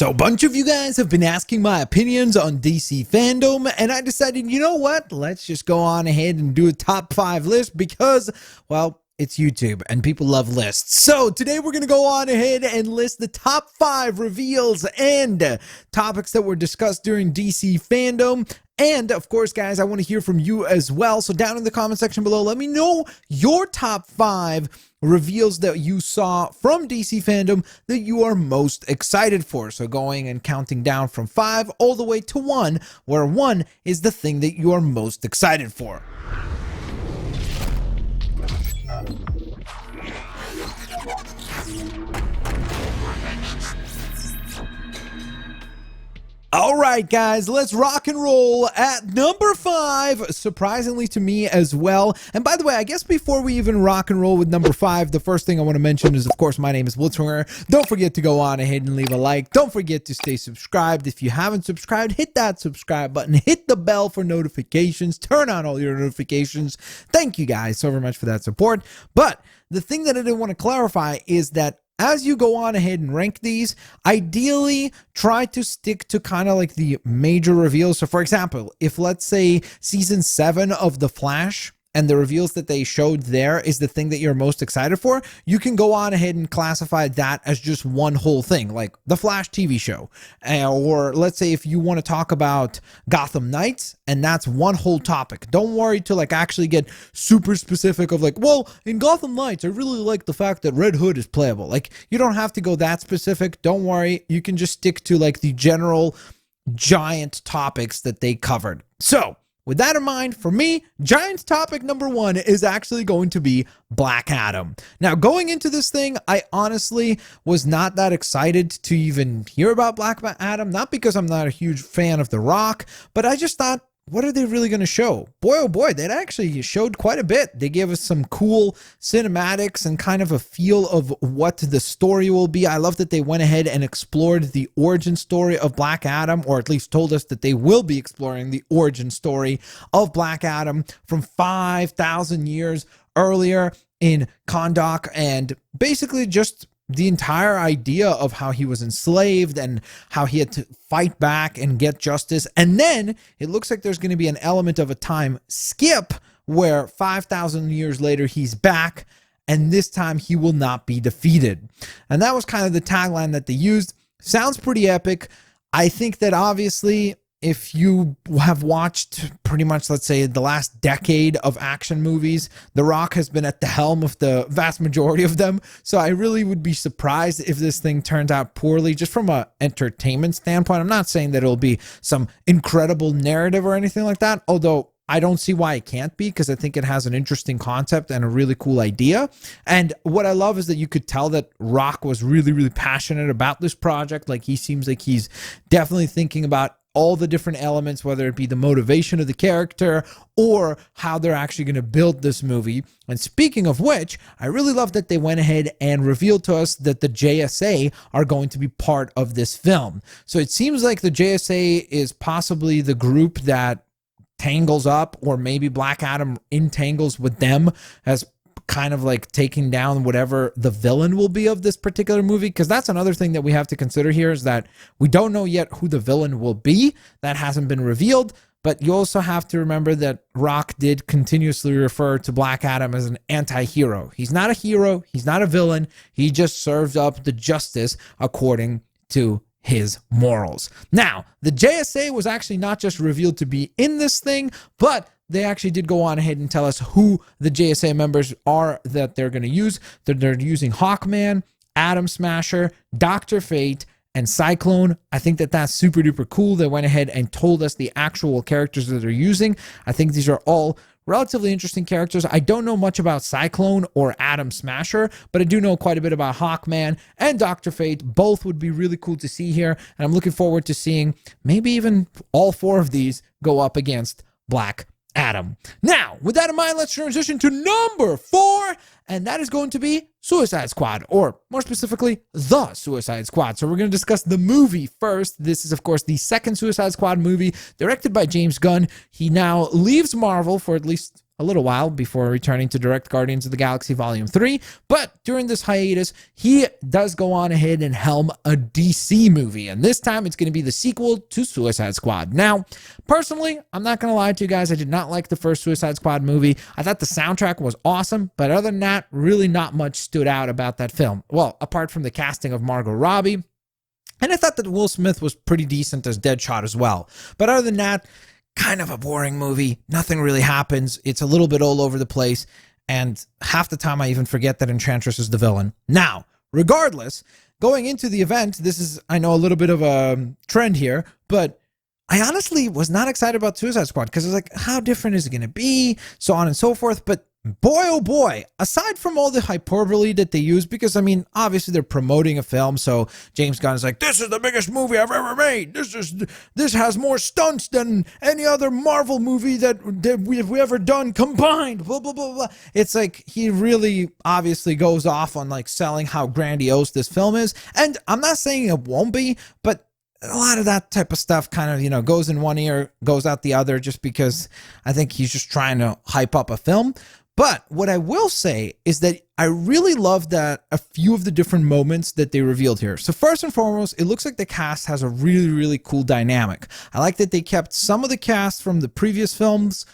So a bunch of you guys have been asking my opinions on DC Fandome, and I decided, you know what? Let's just go on ahead and do a top 5 list because, well, it's YouTube and people love lists. So today we're going to go on ahead and list the top 5 reveals and topics that were discussed during DC Fandome. And of course, guys, I want to hear from you as well. So down in the comment section below, let me know your top 5 reveals that you saw from DC Fandome that you are most excited for. So going and counting down from 5 all the way to 1, where 1 is the thing that you are most excited for. All right, guys, let's rock and roll at number 5, surprisingly to me as well. And by the way, I guess before we even rock and roll with number 5, the first thing I want to mention is, of course, my name is Blitzwinger. Don't forget to go on ahead and leave a like. Don't forget to stay subscribed. If you haven't subscribed, hit that subscribe button. Hit the bell for notifications. Turn on all your notifications. Thank you guys so very much for that support. But the thing that I didn't want to clarify is that as you go on ahead and rank these, ideally try to stick to kind of like the major reveals. So for example, if let's say season 7 of The Flash and the reveals that they showed there is the thing that you're most excited for, you can go on ahead and classify that as just one whole thing, like the Flash TV show. Or let's say if you want to talk about Gotham Knights, and that's one whole topic. Don't worry to like actually get super specific of like, well, in Gotham Knights, I really like the fact that Red Hood is playable. Like, you don't have to go that specific. Don't worry. You can just stick to like the general giant topics that they covered. So, with that in mind, for me, giant topic number 1 is actually going to be Black Adam. Now, going into this thing, I honestly was not that excited to even hear about Black Adam, not because I'm not a huge fan of The Rock, but I just thought, what are they really going to show? Boy, oh boy, they actually showed quite a bit. They gave us some cool cinematics and kind of a feel of what the story will be. I love that they went ahead and explored the origin story of Black Adam, or at least told us that they will be exploring the origin story of Black Adam from 5,000 years earlier in Kahndaq, and basically just the entire idea of how he was enslaved and how he had to fight back and get justice. And then it looks like there's going to be an element of a time skip where 5,000 years later he's back, and this time he will not be defeated. And that was kind of the tagline that they used. Sounds pretty epic. I think that obviously if you have watched pretty much, let's say, the last decade of action movies, The Rock has been at the helm of the vast majority of them. So I really would be surprised if this thing turns out poorly, just from an entertainment standpoint. I'm not saying that it'll be some incredible narrative or anything like that, although I don't see why it can't be, because I think it has an interesting concept and a really cool idea. And what I love is that you could tell that Rock was really, really passionate about this project. Like, he seems like he's definitely thinking about all the different elements, whether it be the motivation of the character or how they're actually going to build this movie. And speaking of which, I really love that they went ahead and revealed to us that the JSA are going to be part of this film. So it seems like the JSA is possibly the group that tangles up, or maybe Black Adam entangles with them as kind of like taking down whatever the villain will be of this particular movie. Because that's another thing that we have to consider here, is that we don't know yet who the villain will be. That hasn't been revealed. But you also have to remember that Rock did continuously refer to Black Adam as an anti-hero. He's not a hero. He's not a villain. He just served up the justice according to his morals. Now, the JSA was actually not just revealed to be in this thing, but they actually did go on ahead and tell us who the JSA members are that they're going to use. They're using Hawkman, Atom Smasher, Dr. Fate, and Cyclone. I think that that's super duper cool. They went ahead and told us the actual characters that they're using. I think these are all relatively interesting characters. I don't know much about Cyclone or Atom Smasher, but I do know quite a bit about Hawkman and Dr. Fate. Both would be really cool to see here, and I'm looking forward to seeing maybe even all 4 of these go up against Black Adam. Now, with that in mind, let's transition to number 4, and that is going to be Suicide Squad, or more specifically, The Suicide Squad. So we're going to discuss the movie first. This is, of course, the second Suicide Squad movie, directed by James Gunn. He now leaves Marvel for at least a little while before returning to direct Guardians of the Galaxy Volume 3. But during this hiatus, he does go on ahead and helm a DC movie. And this time it's going to be the sequel to Suicide Squad. Now, personally, I'm not going to lie to you guys. I did not like the first Suicide Squad movie. I thought the soundtrack was awesome. But other than that, really not much stood out about that film. Well, apart from the casting of Margot Robbie. And I thought that Will Smith was pretty decent as Deadshot as well. But other than that, kind of a boring movie. Nothing really happens. It's a little bit all over the place. And half the time I even forget that Enchantress is the villain. Now, regardless, going into the event, this is, I know, a little bit of a trend here, but I honestly was not excited about Suicide Squad because it's like, how different is it going to be? So on and so forth. But boy, oh boy, aside from all the hyperbole that they use, because I mean, obviously they're promoting a film, so James Gunn is like, this is the biggest movie I've ever made. This has more stunts than any other Marvel movie that we've ever done combined. Blah blah blah blah. It's like he really obviously goes off on like selling how grandiose this film is, and I'm not saying it won't be, but a lot of that type of stuff kind of, you know, goes in one ear, goes out the other, just because I think he's just trying to hype up a film. But what I will say is that I really love that a few of the different moments that they revealed here. So first and foremost, it looks like the cast has a really, really cool dynamic. I like that they kept some of the cast from the previous films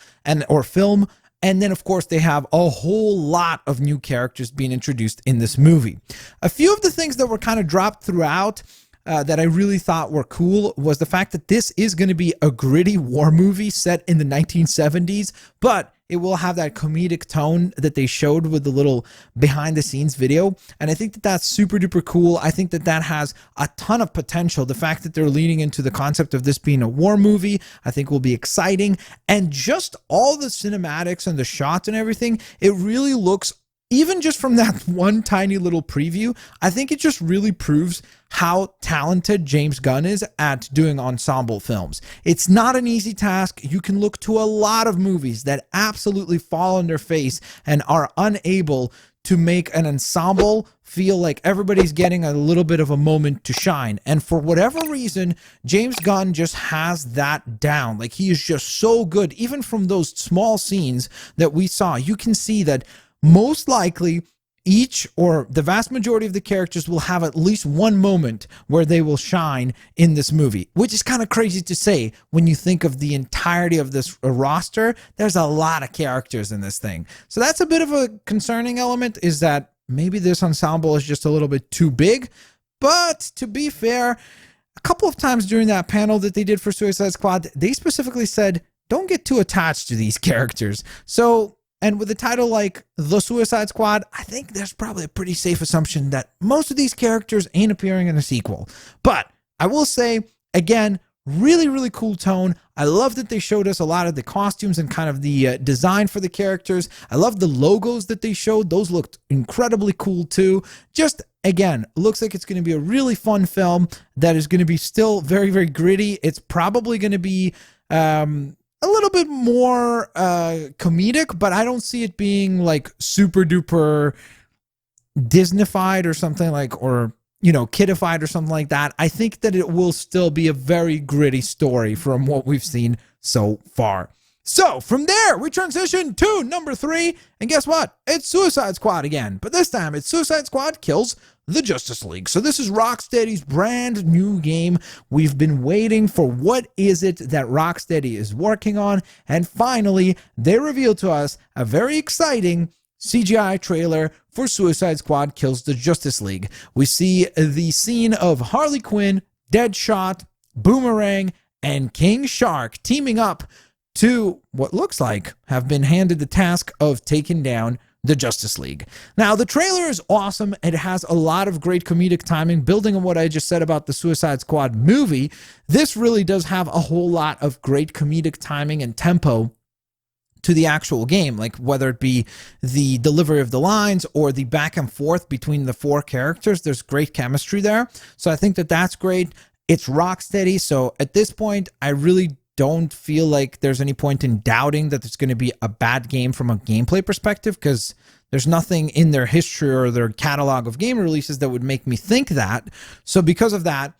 or film. And then, of course, they have a whole lot of new characters being introduced in this movie. A few of the things that were kind of dropped throughout that I really thought were cool was the fact that this is going to be a gritty war movie set in the 1970s, but it will have that comedic tone that they showed with the little behind the scenes video. And I think that that's super duper cool. I think that that has a ton of potential. The fact that they're leaning into the concept of this being a war movie, I think will be exciting. And just all the cinematics and the shots and everything, it really looks, even just from that one tiny little preview, I think it just really proves how talented James Gunn is at doing ensemble films. It's not an easy task. You can look to a lot of movies that absolutely fall on their face and are unable to make an ensemble feel like everybody's getting a little bit of a moment to shine. And for whatever reason, James Gunn just has that down. Like, he is just so good. Even from those small scenes that we saw, you can see that most likely each or the vast majority of the characters will have at least one moment where they will shine in this movie, which is kind of crazy to say when you think of the entirety of this roster. There's a lot of characters in this thing. So that's a bit of a concerning element, is that maybe this ensemble is just a little bit too big. But to be fair, a couple of times during that panel that they did for Suicide Squad, they specifically said, don't get too attached to these characters. So, and with a title like The Suicide Squad, I think there's probably a pretty safe assumption that most of these characters ain't appearing in a sequel. But I will say, again, really, really cool tone. I love that they showed us a lot of the costumes and kind of the design for the characters. I love the logos that they showed. Those looked incredibly cool too. Just, again, looks like it's going to be a really fun film that is going to be still very, very gritty. It's probably going to be a little bit more comedic, but I don't see it being like super duper Disneyfied or something like, or, you know, kidified or something like that. I think that it will still be a very gritty story from what we've seen so far. So from there, we transition to number 3, and guess what? It's Suicide Squad again, but this time it's Suicide Squad Kills the Justice League. So this is Rocksteady's brand new game. We've been waiting for what is it that Rocksteady is working on, and finally, they revealed to us a very exciting CGI trailer for Suicide Squad Kills the Justice League. We see the scene of Harley Quinn, Deadshot, Boomerang, and King Shark teaming up to what looks like have been handed the task of taking down the Justice League. Now, the trailer is awesome. It has a lot of great comedic timing. Building on what I just said about the Suicide Squad movie, this really does have a whole lot of great comedic timing and tempo to the actual game, like whether it be the delivery of the lines or the back and forth between the 4 characters. There's great chemistry there. So I think that that's great. It's Rocksteady. So at this point, I really don't feel like there's any point in doubting that it's going to be a bad game from a gameplay perspective, because there's nothing in their history or their catalog of game releases that would make me think that. So because of that,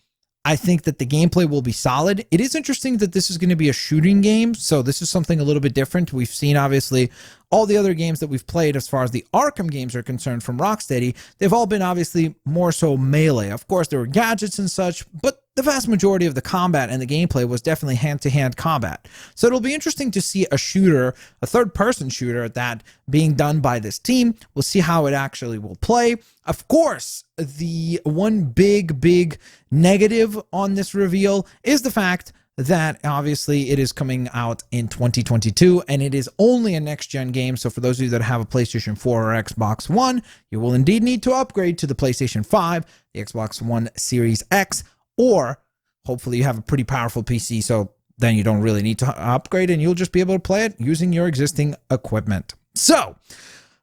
I think that the gameplay will be solid. It is interesting that this is going to be a shooting game, so this is something a little bit different. We've seen, obviously, all the other games that we've played as far as the Arkham games are concerned from Rocksteady. They've all been, obviously, more so melee. Of course, there were gadgets and such, but the vast majority of the combat and the gameplay was definitely hand-to-hand combat. So it'll be interesting to see a shooter, a third-person shooter at that, being done by this team. We'll see how it actually will play. Of course, the one big negative on this reveal is the fact that obviously it is coming out in 2022 and it is only a next-gen game. So for those of you that have a PlayStation 4 or Xbox One, you will indeed need to upgrade to the PlayStation 5, the Xbox One Series X, or hopefully you have a pretty powerful PC, so then you don't really need to upgrade and you'll just be able to play it using your existing equipment. So,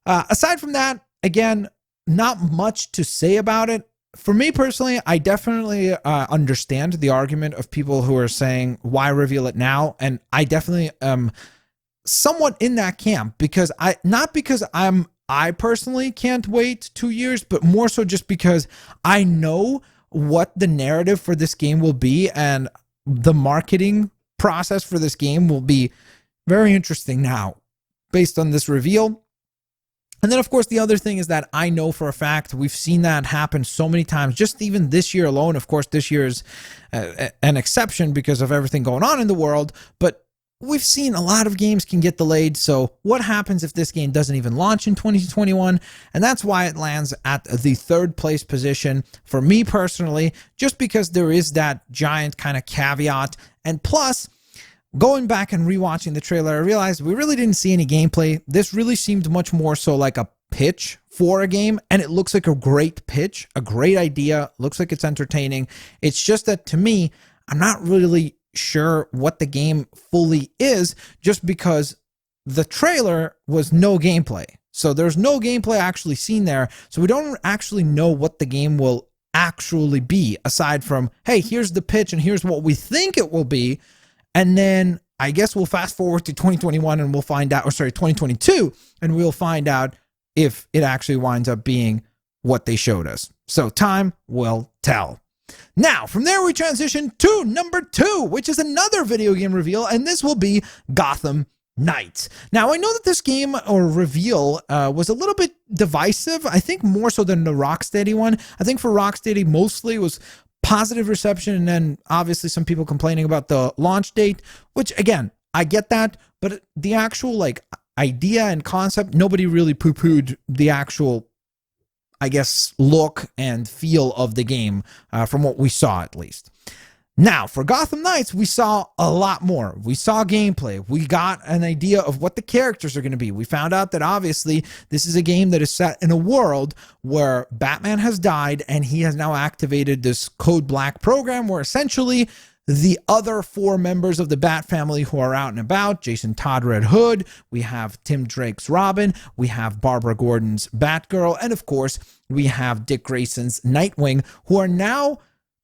aside from that, again, not much to say about it. For me personally, I definitely understand the argument of people who are saying, why reveal it now? And I definitely am somewhat in that camp, because I personally can't wait 2 years, but more so just because I know what the narrative for this game will be, and the marketing process for this game will be very interesting now based on this reveal. And then, of course, the other thing is that I know for a fact we've seen that happen so many times, just even this year alone. Of course, this year is an exception because of everything going on in the world, but we've seen a lot of games can get delayed. So what happens if this game doesn't even launch in 2021? And that's why it lands at the third place position for me personally, just because there is that giant kind of caveat. And plus, going back and rewatching the trailer, I realized we really didn't see any gameplay. This really seemed much more so like a pitch for a game, and it looks like a great pitch, a great idea, looks like it's entertaining. It's just that to me, I'm not really sure what the game fully is, just because the trailer was no gameplay. So there's no gameplay actually seen there. So we don't actually know what the game will actually be, aside from, hey, here's the pitch and here's what we think it will be. And then I guess we'll fast forward to 2021 and we'll find out, or sorry, 2022, and we'll find out if it actually winds up being what they showed us. So time will tell. Now, from there, we transition to number 2, which is another video game reveal, and this will be Gotham Knights. Now, I know that this game or reveal was a little bit divisive, I think more so than the Rocksteady one. I think for Rocksteady, mostly it was positive reception, and then obviously some people complaining about the launch date, which, again, I get that, but the actual, like, idea and concept, nobody really poo-pooed the actual, I guess, look and feel of the game from what we saw, at least. Now, for Gotham Knights, we saw a lot more. We saw gameplay. We got an idea of what the characters are going to be. We found out that, obviously, this is a game that is set in a world where Batman has died, and he has now activated this Code Black program where, essentially, the other 4 members of the Bat family who are out and about, Jason Todd Red Hood, we have Tim Drake's Robin, we have Barbara Gordon's Batgirl, and of course, we have Dick Grayson's Nightwing, who are now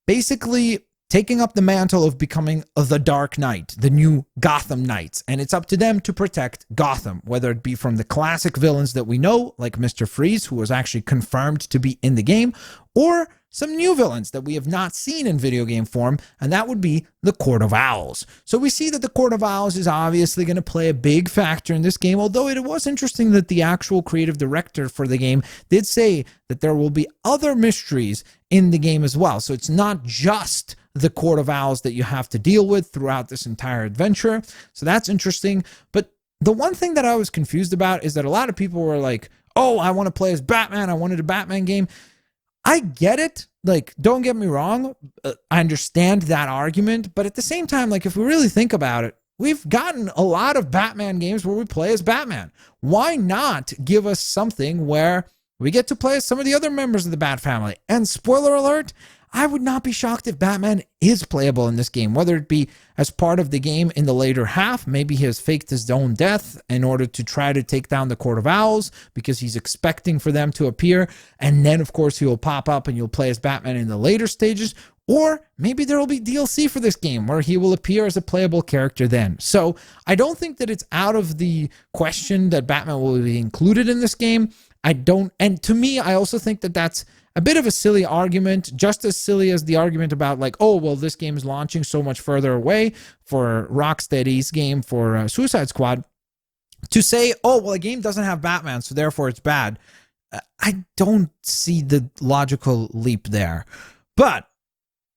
basically taking up the mantle of becoming the Dark Knight, the new Gotham Knights. And it's up to them to protect Gotham, whether it be from the classic villains that we know, like Mr. Freeze, who was actually confirmed to be in the game, or some new villains that we have not seen in video game form, and that would be the Court of Owls. So we see that the Court of Owls is obviously going to play a big factor in this game, although it was interesting that the actual creative director for the game did say that there will be other mysteries in the game as well. So it's not just the Court of Owls that you have to deal with throughout this entire adventure. So that's interesting. But the one thing that I was confused about is that a lot of people were like, oh, I want to play as Batman. I wanted a Batman game. I get it. Like, don't get me wrong. I understand that argument. But at the same time, like, if we really think about it, we've gotten a lot of Batman games where we play as Batman. Why not give us something where we get to play as some of the other members of the Bat family? And spoiler alert, I would not be shocked if Batman is playable in this game, whether it be as part of the game in the later half. Maybe he has faked his own death in order to try to take down the Court of Owls because he's expecting for them to appear. And then, of course, he will pop up and you'll play as Batman in the later stages. Or maybe there will be DLC for this game where he will appear as a playable character then. So I don't think that it's out of the question that Batman will be included in this game. I don't, and to me, I also think that that's a bit of a silly argument, just as silly as the argument about like, oh, well, this game is launching so much further away for Rocksteady's game for Suicide Squad, to say, oh, well, a game doesn't have Batman, so therefore it's bad. I don't see the logical leap there. But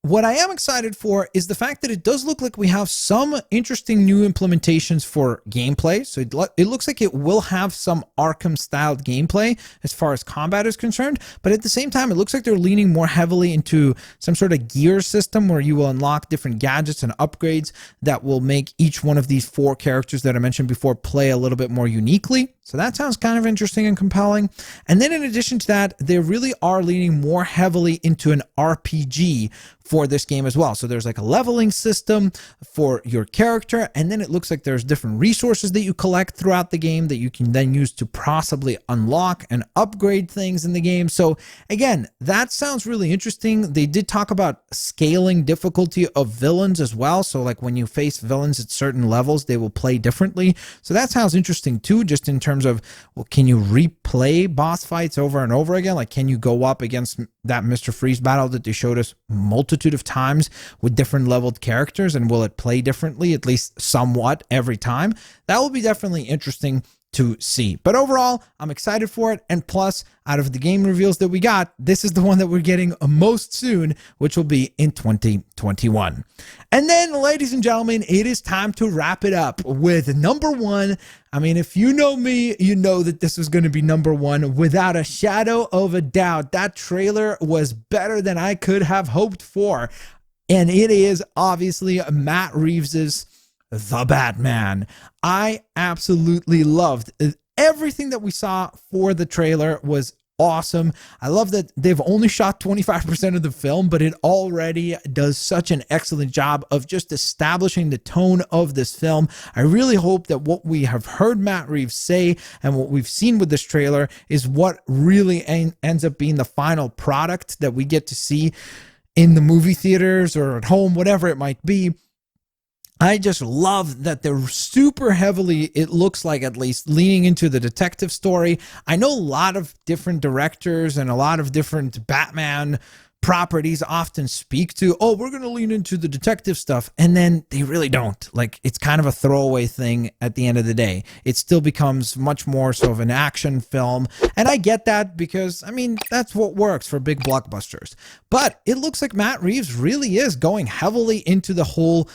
what I am excited for is the fact that it does look like we have some interesting new implementations for gameplay. So it looks like it will have some Arkham-styled gameplay as far as combat is concerned. But at the same time, it looks like they're leaning more heavily into some sort of gear system where you will unlock different gadgets and upgrades that will make each one of these 4 characters that I mentioned before play a little bit more uniquely. So that sounds kind of interesting and compelling. And then in addition to that, they really are leaning more heavily into an RPG for this game as well. So there's like a leveling system for your character, and then it looks like there's different resources that you collect throughout the game that you can then use to possibly unlock and upgrade things in the game. So again, that sounds really interesting. They did talk about scaling difficulty of villains as well. So like when you face villains at certain levels, they will play differently. So that sounds interesting too, just in terms of, well, can you replay boss fights over and over again? Like, can you go up against that Mr. Freeze battle that they showed us multitude of times with different leveled characters, and will it play differently, at least somewhat, every time? That will be definitely interesting to see. But overall, I'm excited for it. And plus, out of the game reveals that we got, this is the one that we're getting most soon, which will be in 2021. And then, ladies and gentlemen, it is time to wrap it up with number 1. I mean, if you know me, you know that this was going to be number 1 without a shadow of a doubt. That trailer was better than I could have hoped for. And it is obviously Matt Reeves's The Batman. I absolutely loved everything that we saw for the trailer. Was awesome. I love that they've only shot 25% of the film, but it already does such an excellent job of just establishing the tone of this film. I really hope that what we have heard Matt Reeves say and what we've seen with this trailer is what really ends up being the final product that we get to see in the movie theaters or at home, whatever it might be. I just love that they're super heavily, it looks like at least, leaning into the detective story. I know a lot of different directors and a lot of different Batman properties often speak to, oh, we're going to lean into the detective stuff, and then they really don't. Like, it's kind of a throwaway thing at the end of the day. It still becomes much more so of an action film, and I get that because, I mean, that's what works for big blockbusters. But it looks like Matt Reeves really is going heavily into the whole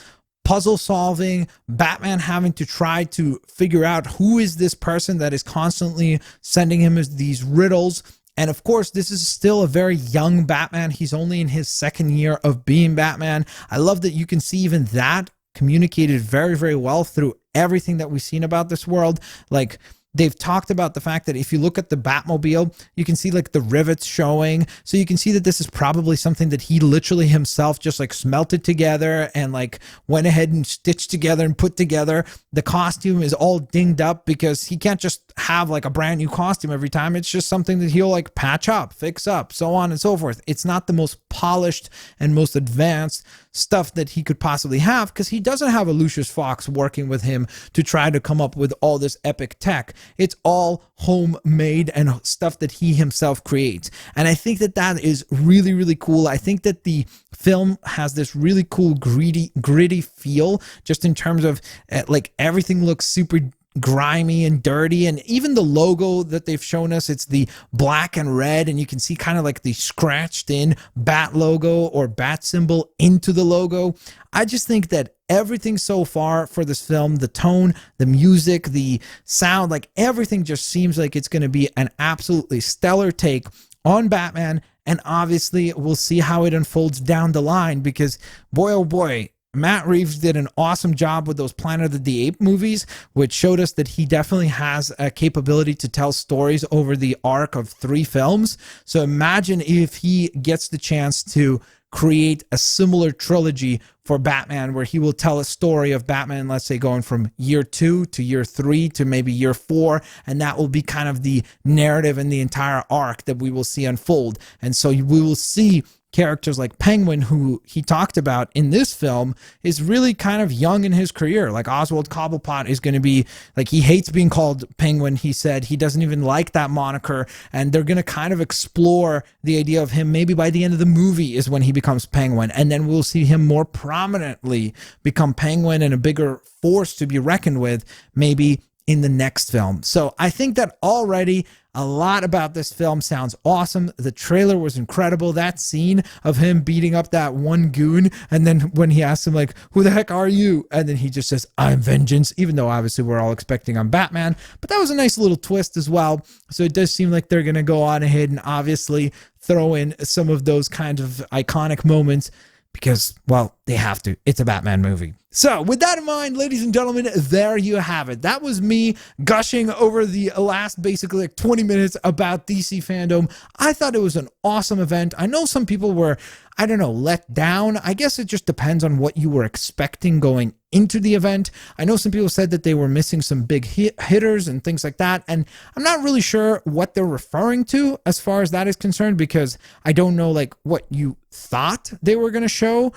puzzle solving, Batman having to try to figure out who is this person that is constantly sending him these riddles. And of course, this is still a very young Batman. He's only in his 2nd year of being Batman. I love that you can see even that communicated very, very well through everything that we've seen about this world. Like, they've talked about the fact that if you look at the Batmobile, you can see like the rivets showing. So you can see that this is probably something that he literally himself just like smelted together and like went ahead and stitched together and put together. The costume is all dinged up because he can't just have like a brand new costume every time. It's just something that he'll like patch up, fix up, so on and so forth. It's not the most polished and most advanced stuff that he could possibly have because he doesn't have a Lucius Fox working with him to try to come up with all this epic tech. It's all homemade and stuff that he himself creates. And I think that that is really, really cool. I think that the film has this really cool gritty feel just in terms of like everything looks super grimy and dirty, and even the logo that they've shown us, it's the black and red, and you can see kind of like the scratched in bat logo or bat symbol into the logo. I just think that everything so far for this film, the tone, the music, the sound, like everything just seems like it's going to be an absolutely stellar take on Batman. And obviously we'll see how it unfolds down the line, because boy, oh boy, Matt Reeves did an awesome job with those Planet of the Apes movies, which showed us that he definitely has a capability to tell stories over the arc of 3 films. So imagine if he gets the chance to create a similar trilogy for Batman, where he will tell a story of Batman, let's say going from year 2 to year 3 to maybe year 4, and that will be kind of the narrative and the entire arc that we will see unfold. And so we will see characters like Penguin, who he talked about in this film, is really kind of young in his career. Like Oswald Cobblepot is going to be like, he hates being called Penguin. He said he doesn't even like that moniker, and they're going to kind of explore the idea of him maybe by the end of the movie is when he becomes Penguin, and then we'll see him more prominently become Penguin and a bigger force to be reckoned with maybe in the next film. So I think that already a lot about this film sounds awesome. The trailer was incredible. That scene of him beating up that one goon, and then when he asks him like, who the heck are you? And then he just says, I'm vengeance, even though obviously we're all expecting I'm Batman. But that was a nice little twist as well. So it does seem like they're going to go on ahead and obviously throw in some of those kind of iconic moments because, well, they have to. It's a Batman movie. So with that in mind, ladies and gentlemen, there you have it. That was me gushing over the last basically like 20 minutes about DC Fandome. I thought it was an awesome event. I know some people were, I don't know, let down. I guess it just depends on what you were expecting going into the event. I know some people said that they were missing some big hitters and things like that. And I'm not really sure what they're referring to as far as that is concerned, because I don't know like what you thought they were going to show,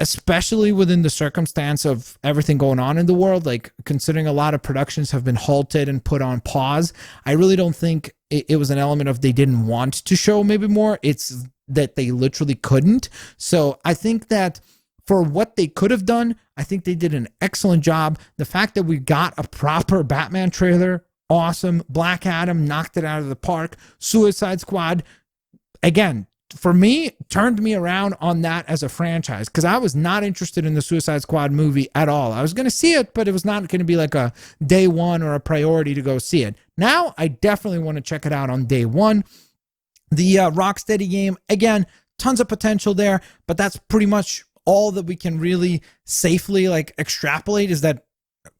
especially within the circumstance of everything going on in the world. Like, considering a lot of productions have been halted and put on pause, I really don't think it was an element of they didn't want to show maybe more. It's that they literally couldn't. So I think that for what they could have done, I think they did an excellent job. The fact that we got a proper Batman trailer, awesome. Black Adam knocked it out of the park. Suicide Squad, again, for me, turned me around on that as a franchise, because I was not interested in the Suicide Squad movie at all. I was going to see it, but it was not going to be like a day one or a priority to go see it. Now, I definitely want to check it out on day one. The Rocksteady game, again, tons of potential there, but that's pretty much all that we can really safely like extrapolate. Is that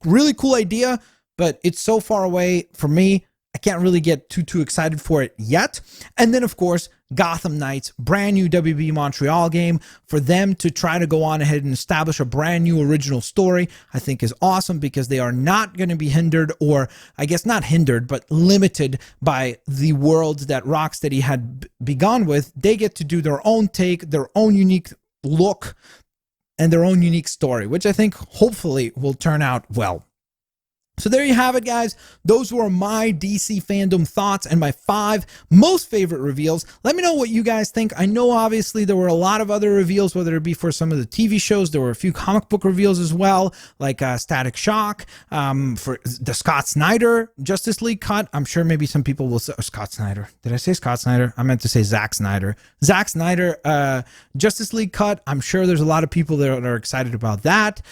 really cool idea, but it's so far away for me. I can't really get too excited for it yet. And then, of course, Gotham Knights, brand new WB Montreal game. For them to try to go on ahead and establish a brand new original story, I think is awesome, because they are not going to be hindered, or I guess not hindered, but limited by the world that Rocksteady had begun with. They get to do their own take, their own unique look, and their own unique story, which I think hopefully will turn out well. So there you have it, guys. Those were my DC Fandome thoughts and my 5 most favorite reveals. Let me know what you guys think. I know obviously there were a lot of other reveals, whether it be for some of the TV shows. There were a few comic book reveals as well, like Static Shock, for the Scott Snyder Justice League cut. I'm sure maybe some people will say, oh, Scott Snyder. Did I say Scott Snyder? I meant to say Zack Snyder. Zack Snyder Justice League cut. I'm sure there's a lot of people that are excited about that.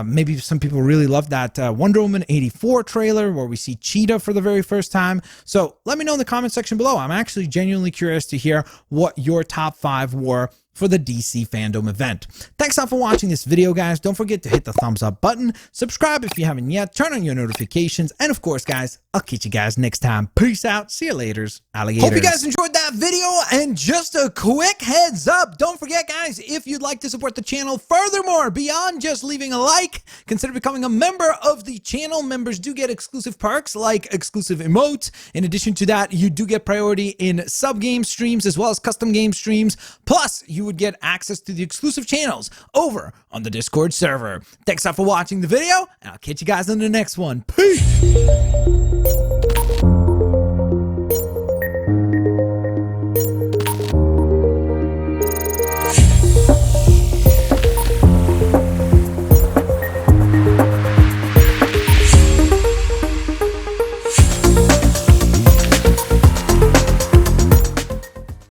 Maybe some people really love that Wonder Woman 84 trailer where we see Cheetah for the very first time. So let me know in the comment section below. I'm actually genuinely curious to hear what your top 5 were for the DC Fandome event. Thanks all for watching this video, guys. Don't forget to hit the thumbs up button, subscribe if you haven't yet, turn on your notifications, and of course, guys, I'll catch you guys next time. Peace out. See you later, alligators. Hope you guys enjoyed that video, and just a quick heads up, don't forget, guys, if you'd like to support the channel furthermore, beyond just leaving a like, consider becoming a member of the channel. Members do get exclusive perks like exclusive emotes. In addition to that, you do get priority in sub-game streams as well as custom game streams. Plus, you would get access to the exclusive channels over on the Discord server. Thanks all for watching the video, and I'll catch you guys in the next one. Peace!